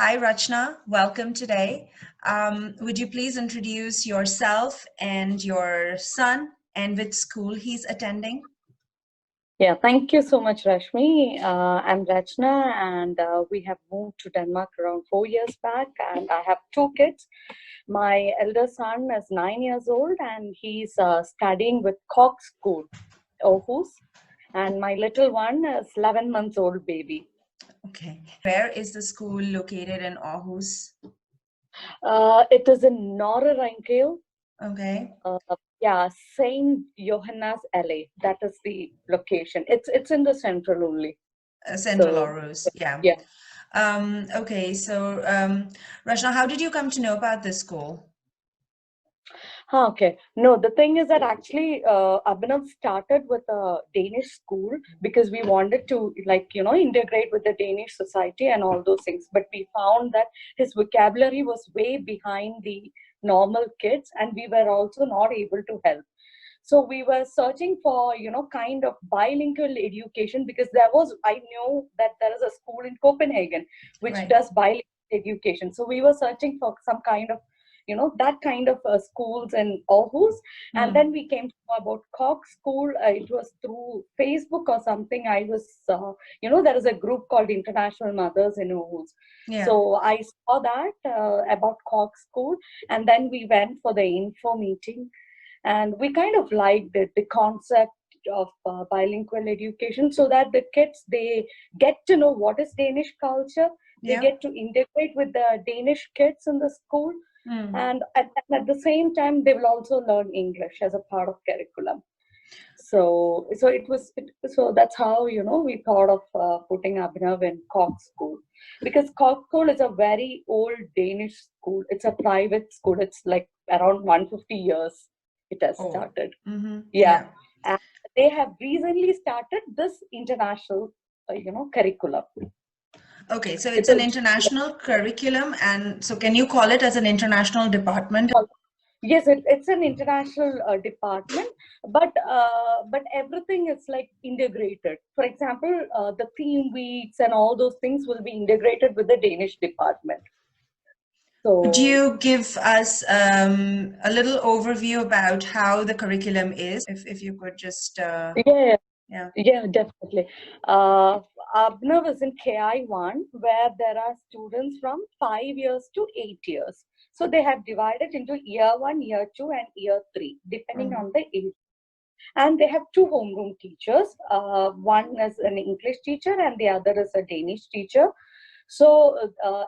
Hi, Rachna. Welcome today. Would you please introduce yourself and your son and which school he's attending? Yeah, thank you so much, Rashmi. I'm Rachna, and we have moved to Denmark around 4 years back, and I have two kids. My elder son is 9 years old, and he's studying with Kochs School, Aarhus, and my little one is 11 months old baby. Okay. Where is the school located in Aarhus? It is in Norrønkel. Okay. Yeah, Saint Johannes LA. That is the location. It's in the central only. Central So Aarhus. Yeah. yeah. Okay. So, Rachna, how did you come to know about this school? Okay. No, the thing is that actually Abhinav started with a Danish school because we wanted to, integrate with the Danish society and all those things. But we found that his vocabulary was way behind the normal kids, and we were also not able to help. So we were searching for, kind of bilingual education, because I knew that there is a school in Copenhagen which Right. does bilingual education. So we were searching for some kind of, that kind of schools in Aarhus. And then we came to know about Kochs School. It was through Facebook or something. There is a group called International Mothers in Aarhus. Yeah. So I saw that about Kochs School, and then we went for the info meeting. And we kind of liked it, the concept of bilingual education, so that the kids, they get to know what is Danish culture. They Yeah. get to integrate with the Danish kids in the school. And at the same time, they will also learn English as a part of curriculum. So that's how, we thought of putting Abhinav in Kochs School, because Kochs School is a very old Danish school. It's a private school. It's like around 150 years it has started. Yeah. And they have recently started this international, curriculum. Okay, so it's an international curriculum, and so can you call it as an international department? Yes, it's an international department, but everything is like integrated. For example, the theme weeks and all those things will be integrated with the Danish department. So, Could you give us a little overview about how the curriculum is, if you could just yeah, definitely. Abhinav is in KI1, where there are students from 5 years to 8 years. So they have divided into year 1, year 2, and year 3, depending on the age. And they have two homeroom teachers. One is an English teacher, and the other is a Danish teacher. So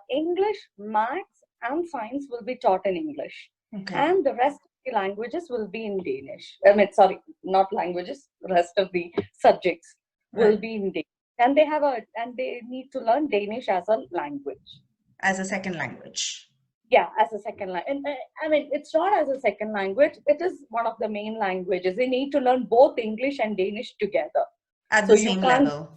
English, maths, and science will be taught in English. Okay. And the rest of the languages will be in Danish. I mean, sorry, not languages. Rest of the subjects will be in Danish. And they need to learn Danish as a language. As a second language. Yeah, as a second language. And I mean, it's not as a second language. It is one of the main languages. They need to learn both English and Danish together. At the same level.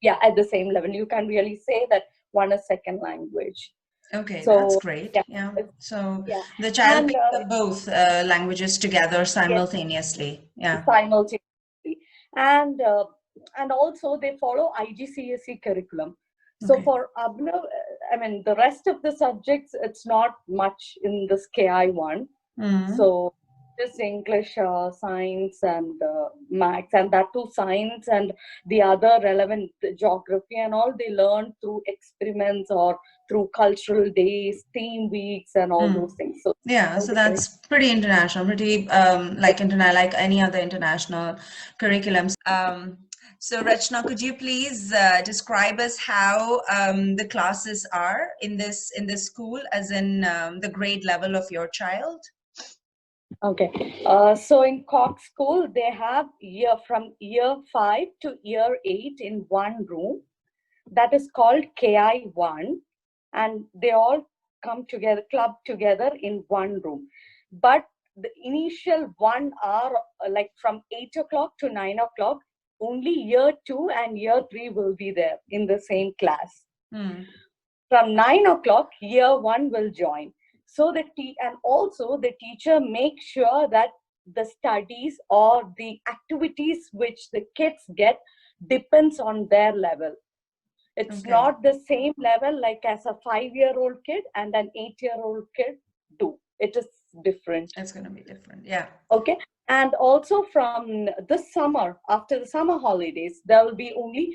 Yeah, at the same level. You can really say that one is second language. Okay, so, that's great. Yeah. So the child picks up both languages together simultaneously. Yeah. Simultaneously. And also they follow GCSE curriculum. So for Abhinav, I mean, the rest of the subjects, it's not much in this KI1. So just English, science, and maths, and that too science, and the other relevant geography and all, they learn through experiments or through cultural days, theme weeks, and all those things. So yeah, so that's pretty international, pretty like any other international curriculums. So Rachna, could you please describe us how the classes are in this school, as in the grade level of your child? Okay, so in Kochs School, they have from year 5 to year 8 in one room. That is called KI1, and they all come together, club together in one room. But the initial 1 hour, like from 8 o'clock to 9 o'clock, only year 2 and year 3 will be there in the same class. From 9 o'clock, year 1 will join. So and also the teacher makes sure that the studies or the activities which the kids get depends on their level. It's Okay. not the same level like as a 5-year-old kid and an 8-year-old kid do. It is different. It's going to be different. Yeah. Okay. And also from this summer, after the summer holidays, there will be only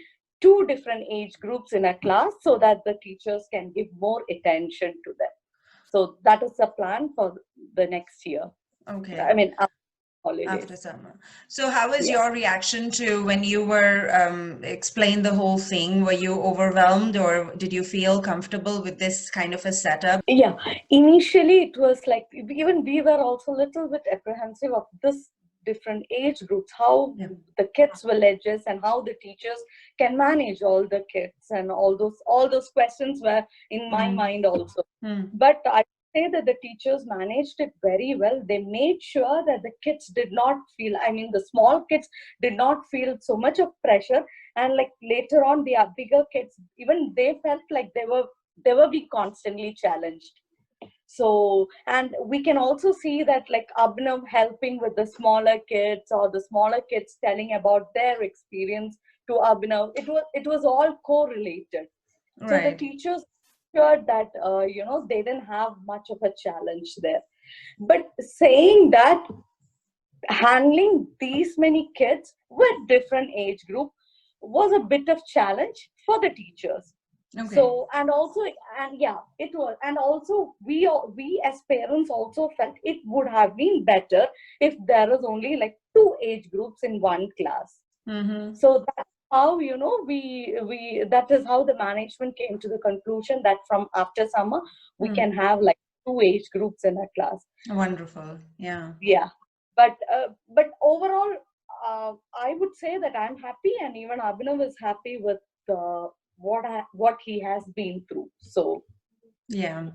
2 different age groups in a class so that the teachers can give more attention to them. So that is the plan for the next year. Okay. I mean, after After holidays. summer. So how was Yeah. your reaction to when you were explained the whole thing? Were you overwhelmed or did you feel comfortable with this kind of a setup? Yeah, initially it was like even we were also a little bit apprehensive of this different age groups, how Yeah. the kids will adjust and how the teachers can manage all the kids, and all those questions were in my mind also. But I say that the teachers managed it very well. They made sure that the kids did not feel, I mean, the small kids did not feel so much of pressure. And like later on, the bigger kids, even they felt like they were being constantly challenged. So, and we can also see that like Abhinav helping with the smaller kids, or the smaller kids telling about their experience to Abhinav, it was all correlated. So the Right. teachers ensured that they didn't have much of a challenge there. But saying that, handling these many kids with different age group was a bit of challenge for the teachers. Okay. So, and also, and yeah, it was, and also we as parents also felt it would have been better if there was only like 2 age groups in one class. So that's how, we that is how the management came to the conclusion that from after summer we can have like 2 age groups in a class. Wonderful. Yeah. Yeah. But overall, I would say that I'm happy, and even Abhinav is happy with what he has been through. So Yeah.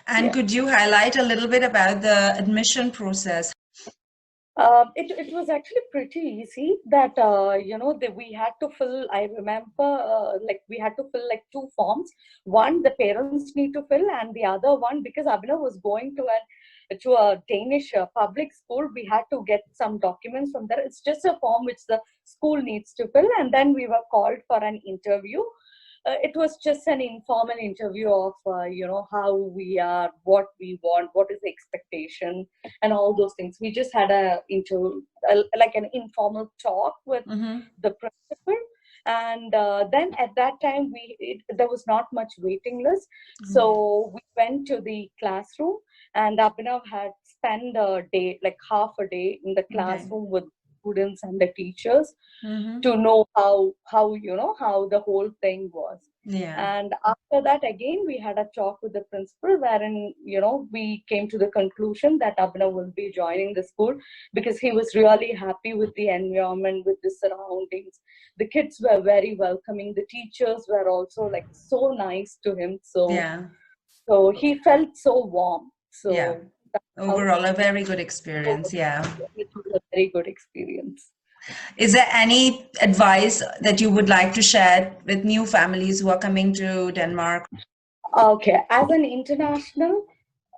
And yeah. could you highlight a little bit about the admission process? It was actually pretty easy. That we had to fill. I remember, like we had to fill like 2 forms. One the parents need to fill, and the other one, because Abhinav was going to a Danish public school, we had to get some documents from there. It's just a form which the school needs to fill, and then we were called for an interview. It was just an informal interview of how we are, what we want, what is the expectation, and all those things. We just had like an informal talk with the principal. And then at that time there was not much waiting list, so we went to the classroom, and Abhinav had spent a day, like half a day, in the classroom with students and the teachers to know how the whole thing was. Yeah. And after that, again, we had a talk with the principal, wherein we came to the conclusion that Abhinav will be joining the school, because he was really happy with the environment, with the surroundings. The kids were very welcoming. The teachers were also like so nice to him. Yeah. So he felt so warm. Yeah. So that's how Overall, a very good experience. Yeah. it was a very good experience. Is there any advice that you would like to share with new families who are coming to Denmark? Okay, as an international,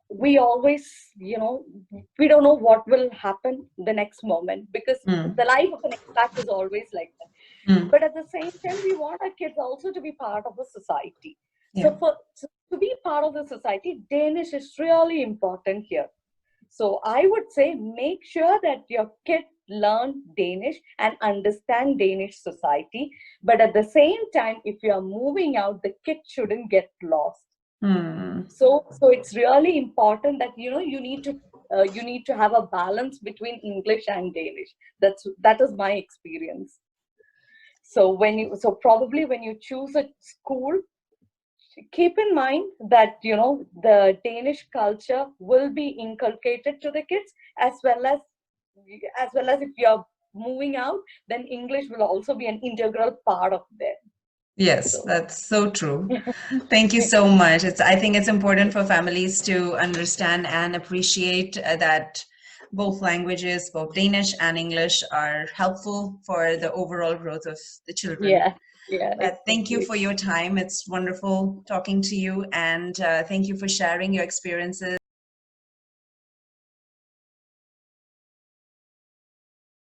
we always, we don't know what will happen the next moment, because the life of an expat is always like that. But at the same time, we want our kids also to be part of a society. Yeah. So to be part of the society, Danish is really important here. So I would say make sure that your kid learn Danish and understand Danish society. But at the same time, if you are moving out, the kid shouldn't get lost. So it's really important that you need to have a balance between English and Danish. That is my experience. So probably when you choose a school, keep in mind that the Danish culture will be inculcated to the kids, as well as if you're moving out, then English will also be an integral part of them. Yes, So that's so true. Thank you so much. I think it's important for families to understand and appreciate that both languages, both Danish and English, are helpful for the overall growth of the children. yeah, Thank you exactly. for your time. It's wonderful talking to you, and thank you for sharing your experiences.